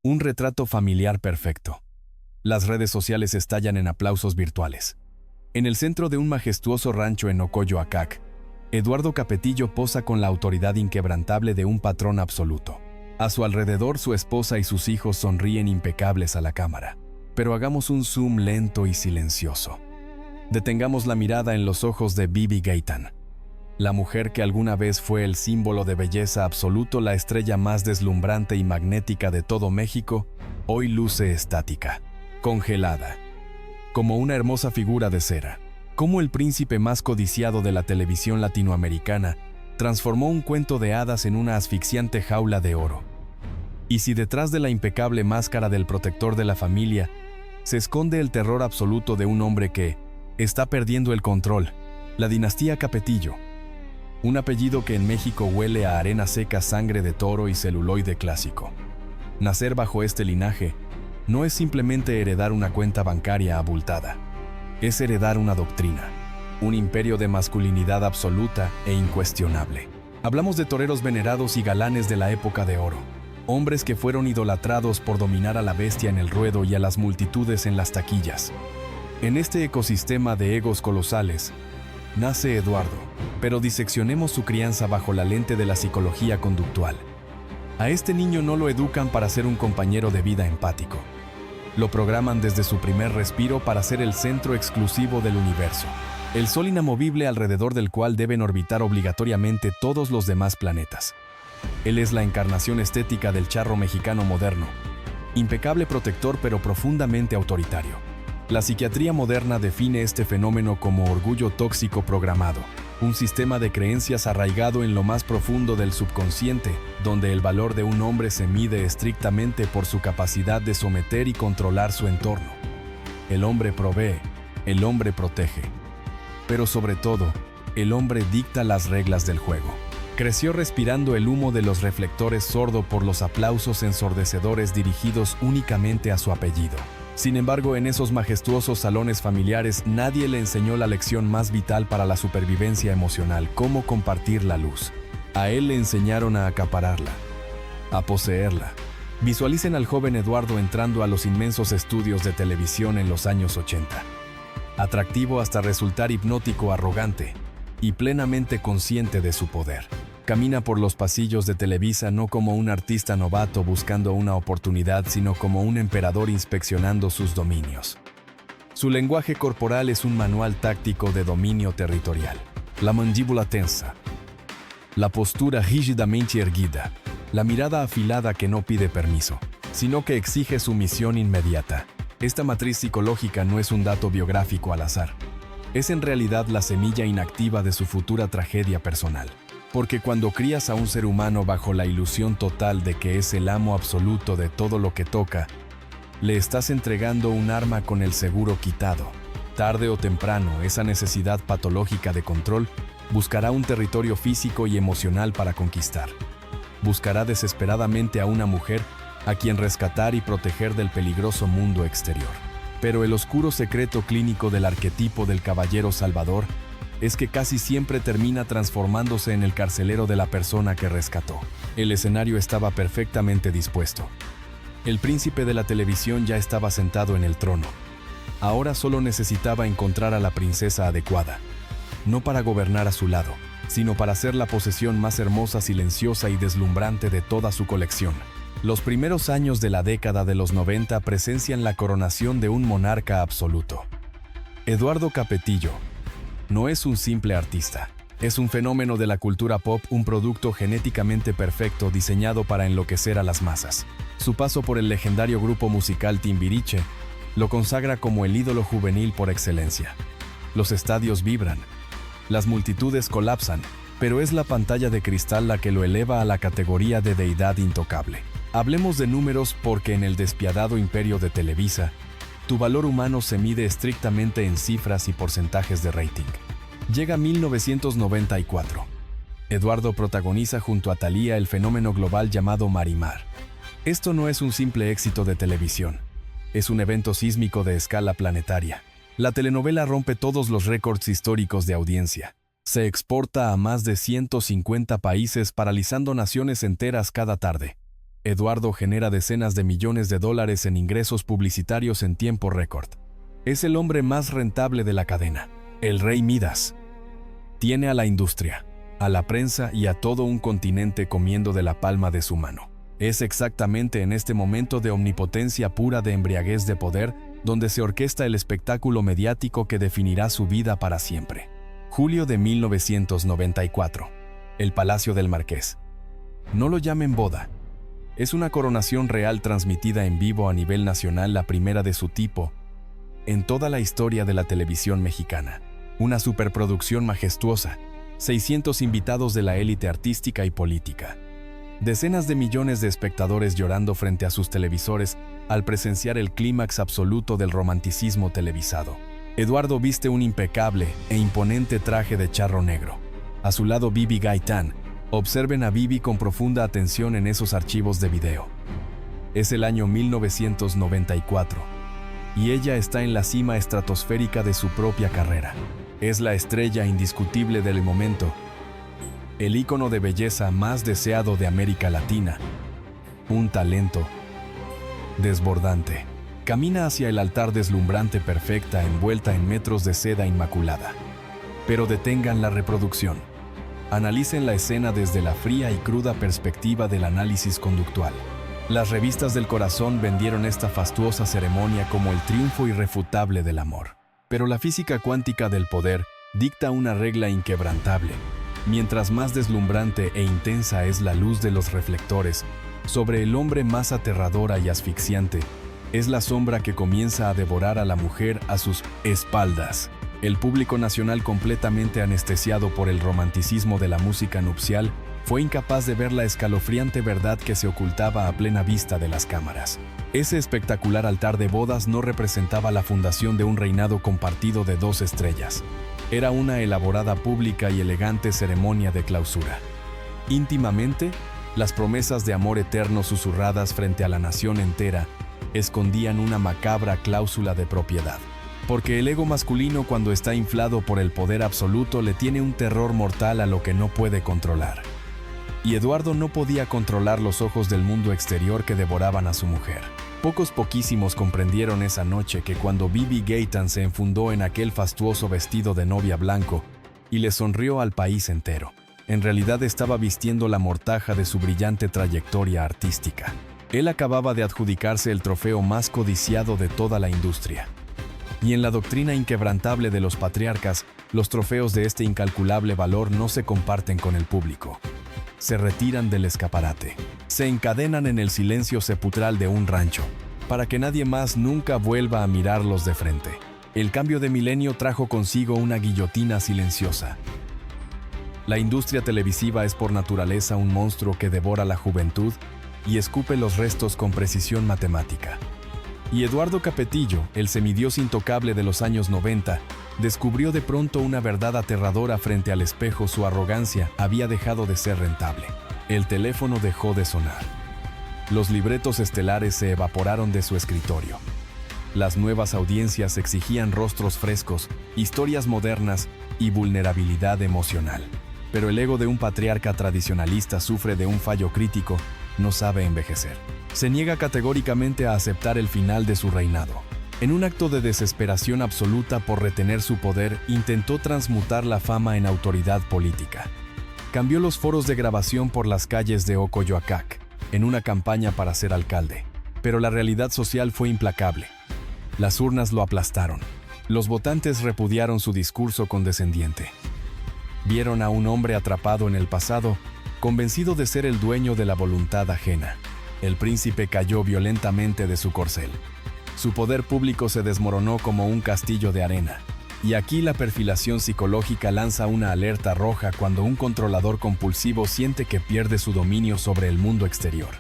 Un retrato familiar perfecto. Las redes sociales estallan en aplausos virtuales. En el centro de un majestuoso rancho en Ocoyoacac, Eduardo Capetillo posa con la autoridad inquebrantable de un patrón absoluto. A su alrededor, su esposa y sus hijos sonríen impecables a la cámara. Pero hagamos un zoom lento y silencioso. Detengamos la mirada en los ojos de Bibi Gaytán. La mujer que alguna vez fue el símbolo de belleza absoluto, la estrella más deslumbrante y magnética de todo México, hoy luce estática, congelada, como una hermosa figura de cera. Como el príncipe más codiciado de la televisión latinoamericana transformó un cuento de hadas en una asfixiante jaula de oro. Y si detrás de la impecable máscara del protector de la familia se esconde el terror absoluto de un hombre que está perdiendo el control, la dinastía Capetillo. Un apellido que en México huele a arena seca, sangre de toro y celuloide clásico. Nacer bajo este linaje no es simplemente heredar una cuenta bancaria abultada. Es heredar una doctrina, un imperio de masculinidad absoluta e incuestionable. Hablamos de toreros venerados y galanes de la época de oro. Hombres que fueron idolatrados por dominar a la bestia en el ruedo y a las multitudes en las taquillas. En este ecosistema de egos colosales, nace Eduardo, pero diseccionemos su crianza bajo la lente de la psicología conductual. A este niño no lo educan para ser un compañero de vida empático. Lo programan desde su primer respiro para ser el centro exclusivo del universo, el sol inamovible alrededor del cual deben orbitar obligatoriamente todos los demás planetas. Él es la encarnación estética del charro mexicano moderno, impecable protector pero profundamente autoritario. La psiquiatría moderna define este fenómeno como orgullo tóxico programado, un sistema de creencias arraigado en lo más profundo del subconsciente, donde el valor de un hombre se mide estrictamente por su capacidad de someter y controlar su entorno. El hombre provee, el hombre protege, pero sobre todo, el hombre dicta las reglas del juego. Creció respirando el humo de los reflectores, sordo por los aplausos ensordecedores dirigidos únicamente a su apellido. Sin embargo, en esos majestuosos salones familiares nadie le enseñó la lección más vital para la supervivencia emocional: cómo compartir la luz. A él le enseñaron a acapararla, a poseerla. Visualicen al joven Eduardo entrando a los inmensos estudios de televisión en los años 80. Atractivo hasta resultar hipnótico, arrogante y plenamente consciente de su poder. Camina por los pasillos de Televisa no como un artista novato buscando una oportunidad, sino como un emperador inspeccionando sus dominios. Su lenguaje corporal es un manual táctico de dominio territorial. La mandíbula tensa, la postura rígidamente erguida, la mirada afilada que no pide permiso, sino que exige sumisión inmediata. Esta matriz psicológica no es un dato biográfico al azar. Es en realidad la semilla inactiva de su futura tragedia personal. Porque cuando crías a un ser humano bajo la ilusión total de que es el amo absoluto de todo lo que toca, le estás entregando un arma con el seguro quitado. Tarde o temprano, esa necesidad patológica de control buscará un territorio físico y emocional para conquistar. Buscará desesperadamente a una mujer a quien rescatar y proteger del peligroso mundo exterior. Pero el oscuro secreto clínico del arquetipo del caballero salvador es que casi siempre termina transformándose en el carcelero de la persona que rescató. El escenario estaba perfectamente dispuesto. El príncipe de la televisión ya estaba sentado en el trono. Ahora solo necesitaba encontrar a la princesa adecuada, no para gobernar a su lado, sino para ser la posesión más hermosa, silenciosa y deslumbrante de toda su colección. Los primeros años de la década de los 90 presencian la coronación de un monarca absoluto. Eduardo Capetillo no es un simple artista. Es un fenómeno de la cultura pop, un producto genéticamente perfecto diseñado para enloquecer a las masas. Su paso por el legendario grupo musical Timbiriche lo consagra como el ídolo juvenil por excelencia. Los estadios vibran, las multitudes colapsan, pero es la pantalla de cristal la que lo eleva a la categoría de deidad intocable. Hablemos de números, porque en el despiadado imperio de Televisa, tu valor humano se mide estrictamente en cifras y porcentajes de rating. Llega 1994. Eduardo protagoniza junto a Thalía el fenómeno global llamado Marimar. Esto no es un simple éxito de televisión. Es un evento sísmico de escala planetaria. La telenovela rompe todos los récords históricos de audiencia. Se exporta a más de 150 países, paralizando naciones enteras cada tarde. Eduardo genera decenas de millones de dólares en ingresos publicitarios en tiempo récord. Es el hombre más rentable de la cadena. El rey Midas. Tiene a la industria, a la prensa y a todo un continente comiendo de la palma de su mano. Es exactamente en este momento de omnipotencia pura, de embriaguez de poder, donde se orquesta el espectáculo mediático que definirá su vida para siempre. Julio de 1994. El Palacio del Marqués. No lo llamen boda. Es una coronación real transmitida en vivo a nivel nacional, la primera de su tipo en toda la historia de la televisión mexicana. Una superproducción majestuosa, 600 invitados de la élite artística y política. Decenas de millones de espectadores llorando frente a sus televisores al presenciar el clímax absoluto del romanticismo televisado. Eduardo viste un impecable e imponente traje de charro negro. A su lado Bibi Gaitán. Observen a Bibi con profunda atención en esos archivos de video. Es el año 1994 y ella está en la cima estratosférica de su propia carrera. Es la estrella indiscutible del momento, el ícono de belleza más deseado de América Latina. Un talento desbordante. Camina hacia el altar deslumbrante, perfecta, envuelta en metros de seda inmaculada. Pero detengan la reproducción. Analicen la escena desde la fría y cruda perspectiva del análisis conductual. Las revistas del corazón vendieron esta fastuosa ceremonia como el triunfo irrefutable del amor. Pero la física cuántica del poder dicta una regla inquebrantable. Mientras más deslumbrante e intensa es la luz de los reflectores sobre el hombre, más aterradora y asfixiante es la sombra que comienza a devorar a la mujer a sus espaldas. El público nacional, completamente anestesiado por el romanticismo de la música nupcial, fue incapaz de ver la escalofriante verdad que se ocultaba a plena vista de las cámaras. Ese espectacular altar de bodas no representaba la fundación de un reinado compartido de 2 estrellas. Era una elaborada, pública y elegante ceremonia de clausura. Íntimamente, las promesas de amor eterno susurradas frente a la nación entera escondían una macabra cláusula de propiedad. Porque el ego masculino, cuando está inflado por el poder absoluto, le tiene un terror mortal a lo que no puede controlar. Y Eduardo no podía controlar los ojos del mundo exterior que devoraban a su mujer. Poquísimos comprendieron esa noche que cuando Bibi Gaitán se enfundó en aquel fastuoso vestido de novia blanco y le sonrió al país entero, en realidad estaba vistiendo la mortaja de su brillante trayectoria artística. Él acababa de adjudicarse el trofeo más codiciado de toda la industria. Y en la doctrina inquebrantable de los patriarcas, los trofeos de este incalculable valor no se comparten con el público. Se retiran del escaparate. Se encadenan en el silencio sepulcral de un rancho, para que nadie más nunca vuelva a mirarlos de frente. El cambio de milenio trajo consigo una guillotina silenciosa. La industria televisiva es por naturaleza un monstruo que devora la juventud y escupe los restos con precisión matemática. Y Eduardo Capetillo, el semidios intocable de los años 90, descubrió de pronto una verdad aterradora frente al espejo: su arrogancia había dejado de ser rentable. El teléfono dejó de sonar. Los libretos estelares se evaporaron de su escritorio. Las nuevas audiencias exigían rostros frescos, historias modernas y vulnerabilidad emocional. Pero el ego de un patriarca tradicionalista sufre de un fallo crítico: no sabe envejecer. Se niega categóricamente a aceptar el final de su reinado. En un acto de desesperación absoluta por retener su poder, intentó transmutar la fama en autoridad política. Cambió los foros de grabación por las calles de Ocoyoacac, en una campaña para ser alcalde. Pero la realidad social fue implacable. Las urnas lo aplastaron. Los votantes repudiaron su discurso condescendiente. Vieron a un hombre atrapado en el pasado, convencido de ser el dueño de la voluntad ajena. El príncipe cayó violentamente de su corcel. Su poder público se desmoronó como un castillo de arena. Y aquí la perfilación psicológica lanza una alerta roja cuando un controlador compulsivo siente que pierde su dominio sobre el mundo exterior.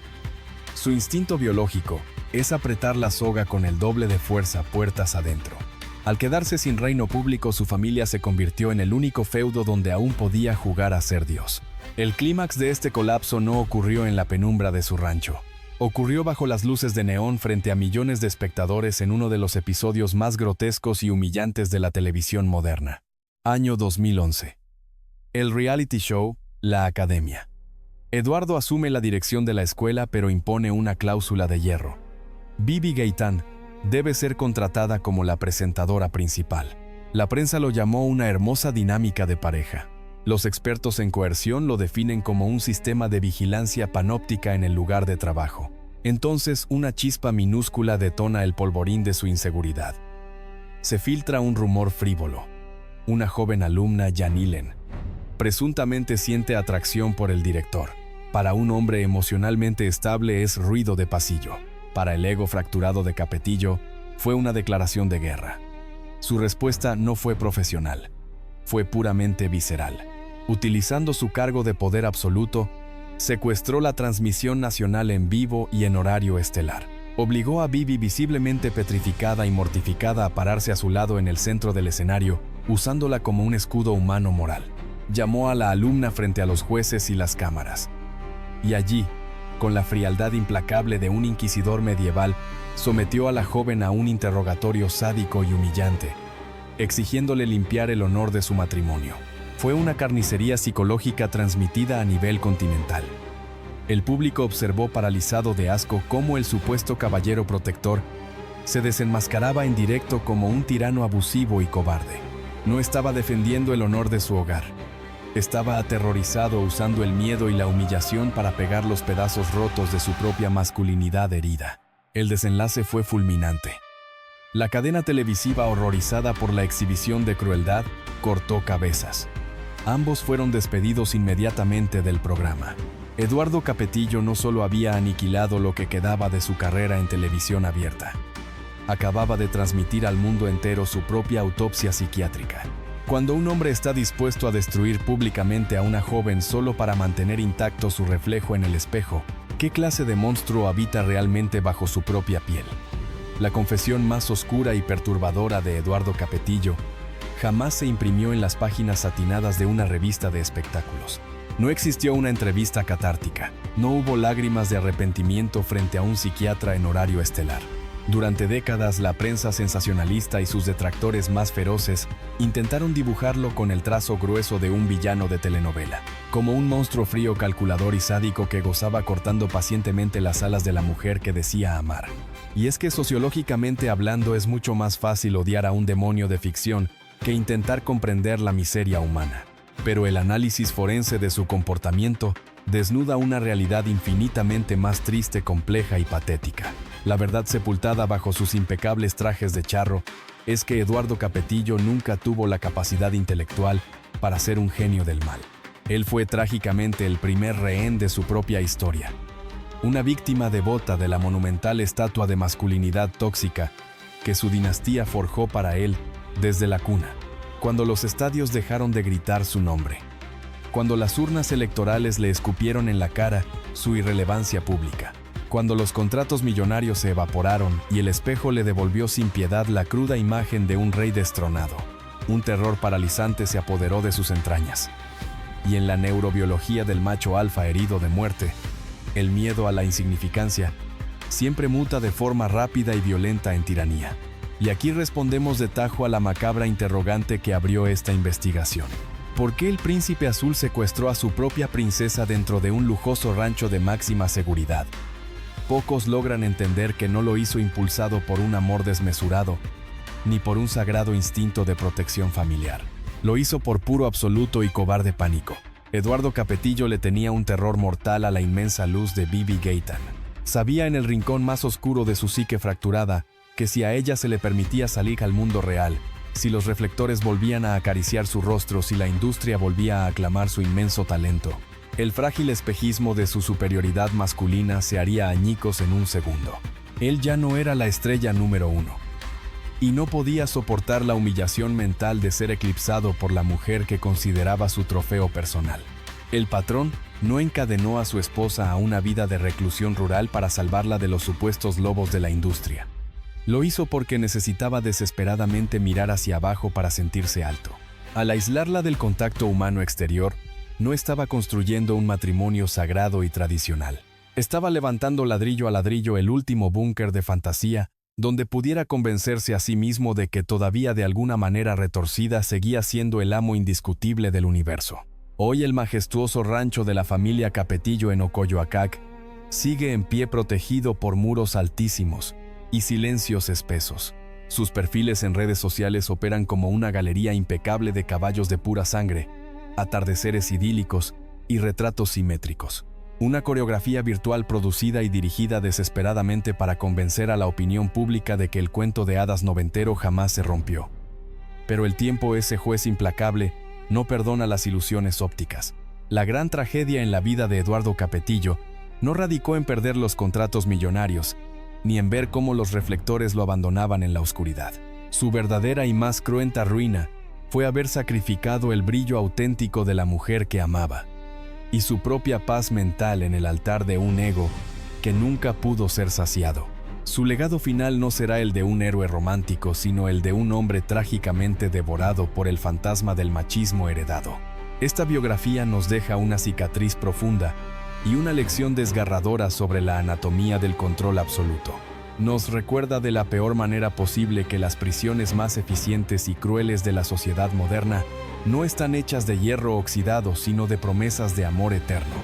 Su instinto biológico es apretar la soga con el doble de fuerza puertas adentro. Al quedarse sin reino público, su familia se convirtió en el único feudo donde aún podía jugar a ser Dios. El clímax de este colapso no ocurrió en la penumbra de su rancho. Ocurrió bajo las luces de neón frente a millones de espectadores en uno de los episodios más grotescos y humillantes de la televisión moderna. Año 2011. El reality show La Academia. Eduardo asume la dirección de la escuela, pero impone una cláusula de hierro. Bibi Gaitán debe ser contratada como la presentadora principal. La prensa lo llamó una hermosa dinámica de pareja. Los expertos en coerción lo definen como un sistema de vigilancia panóptica en el lugar de trabajo. Entonces, una chispa minúscula detona el polvorín de su inseguridad. Se filtra un rumor frívolo. Una joven alumna, Yanilen, presuntamente siente atracción por el director. Para un hombre emocionalmente estable es ruido de pasillo. Para el ego fracturado de Capetillo, fue una declaración de guerra. Su respuesta no fue profesional, fue puramente visceral. Utilizando su cargo de poder absoluto, secuestró la transmisión nacional en vivo y en horario estelar. Obligó a Bibi, visiblemente petrificada y mortificada, a pararse a su lado en el centro del escenario, usándola como un escudo humano moral. Llamó a la alumna frente a los jueces y las cámaras. Y allí, con la frialdad implacable de un inquisidor medieval, sometió a la joven a un interrogatorio sádico y humillante, exigiéndole limpiar el honor de su matrimonio. Fue una carnicería psicológica transmitida a nivel continental. El público observó paralizado de asco cómo el supuesto caballero protector se desenmascaraba en directo como un tirano abusivo y cobarde. No estaba defendiendo el honor de su hogar. Estaba aterrorizado, usando el miedo y la humillación para pegar los pedazos rotos de su propia masculinidad herida. El desenlace fue fulminante. La cadena televisiva, horrorizada por la exhibición de crueldad, cortó cabezas. Ambos fueron despedidos inmediatamente del programa. Eduardo Capetillo no solo había aniquilado lo que quedaba de su carrera en televisión abierta, acababa de transmitir al mundo entero su propia autopsia psiquiátrica. Cuando un hombre está dispuesto a destruir públicamente a una joven solo para mantener intacto su reflejo en el espejo, ¿qué clase de monstruo habita realmente bajo su propia piel? La confesión más oscura y perturbadora de Eduardo Capetillo jamás se imprimió en las páginas satinadas de una revista de espectáculos. No existió una entrevista catártica. No hubo lágrimas de arrepentimiento frente a un psiquiatra en horario estelar. Durante décadas, la prensa sensacionalista y sus detractores más feroces intentaron dibujarlo con el trazo grueso de un villano de telenovela, como un monstruo frío, calculador y sádico que gozaba cortando pacientemente las alas de la mujer que decía amar. Y es que, sociológicamente hablando, es mucho más fácil odiar a un demonio de ficción que intentar comprender la miseria humana. Pero el análisis forense de su comportamiento desnuda una realidad infinitamente más triste, compleja y patética. La verdad sepultada bajo sus impecables trajes de charro es que Eduardo Capetillo nunca tuvo la capacidad intelectual para ser un genio del mal. Él fue trágicamente el primer rehén de su propia historia. Una víctima devota de la monumental estatua de masculinidad tóxica que su dinastía forjó para él desde la cuna. Cuando los estadios dejaron de gritar su nombre. Cuando las urnas electorales le escupieron en la cara su irrelevancia pública. Cuando los contratos millonarios se evaporaron y el espejo le devolvió sin piedad la cruda imagen de un rey destronado. Un terror paralizante se apoderó de sus entrañas. Y en la neurobiología del macho alfa herido de muerte, el miedo a la insignificancia siempre muta de forma rápida y violenta en tiranía. Y aquí respondemos de tajo a la macabra interrogante que abrió esta investigación. ¿Por qué el príncipe azul secuestró a su propia princesa dentro de un lujoso rancho de máxima seguridad? Pocos logran entender que no lo hizo impulsado por un amor desmesurado, ni por un sagrado instinto de protección familiar. Lo hizo por puro, absoluto y cobarde pánico. Eduardo Capetillo le tenía un terror mortal a la inmensa luz de Bibi Gaitán. Sabía en el rincón más oscuro de su psique fracturada que si a ella se le permitía salir al mundo real, si los reflectores volvían a acariciar su rostro, si la industria volvía a aclamar su inmenso talento, el frágil espejismo de su superioridad masculina se haría añicos en un segundo. Él ya no era la estrella número uno. Y no podía soportar la humillación mental de ser eclipsado por la mujer que consideraba su trofeo personal. El patrón no encadenó a su esposa a una vida de reclusión rural para salvarla de los supuestos lobos de la industria. Lo hizo porque necesitaba desesperadamente mirar hacia abajo para sentirse alto. Al aislarla del contacto humano exterior, no estaba construyendo un matrimonio sagrado y tradicional. Estaba levantando ladrillo a ladrillo el último búnker de fantasía, donde pudiera convencerse a sí mismo de que todavía de alguna manera retorcida seguía siendo el amo indiscutible del universo. Hoy el majestuoso rancho de la familia Capetillo en Ocoyoacac sigue en pie protegido por muros altísimos y silencios espesos. Sus perfiles en redes sociales operan como una galería impecable de caballos de pura sangre, atardeceres idílicos y retratos simétricos. Una coreografía virtual producida y dirigida desesperadamente para convencer a la opinión pública de que el cuento de hadas noventero jamás se rompió. Pero el tiempo, ese juez implacable, no perdona las ilusiones ópticas. La gran tragedia en la vida de Eduardo Capetillo no radicó en perder los contratos millonarios, ni en ver cómo los reflectores lo abandonaban en la oscuridad. Su verdadera y más cruenta ruina fue haber sacrificado el brillo auténtico de la mujer que amaba y su propia paz mental en el altar de un ego que nunca pudo ser saciado. Su legado final no será el de un héroe romántico, sino el de un hombre trágicamente devorado por el fantasma del machismo heredado. Esta biografía nos deja una cicatriz profunda y una lección desgarradora sobre la anatomía del control absoluto. Nos recuerda de la peor manera posible que las prisiones más eficientes y crueles de la sociedad moderna no están hechas de hierro oxidado, sino de promesas de amor eterno,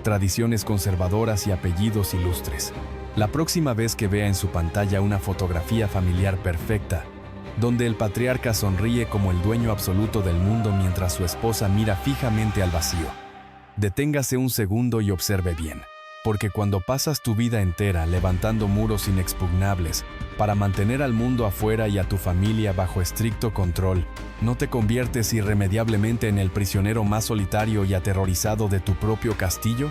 tradiciones conservadoras y apellidos ilustres. La próxima vez que vea en su pantalla una fotografía familiar perfecta, donde el patriarca sonríe como el dueño absoluto del mundo mientras su esposa mira fijamente al vacío, deténgase un segundo y observe bien. Porque cuando pasas tu vida entera levantando muros inexpugnables para mantener al mundo afuera y a tu familia bajo estricto control, ¿no te conviertes irremediablemente en el prisionero más solitario y aterrorizado de tu propio castillo?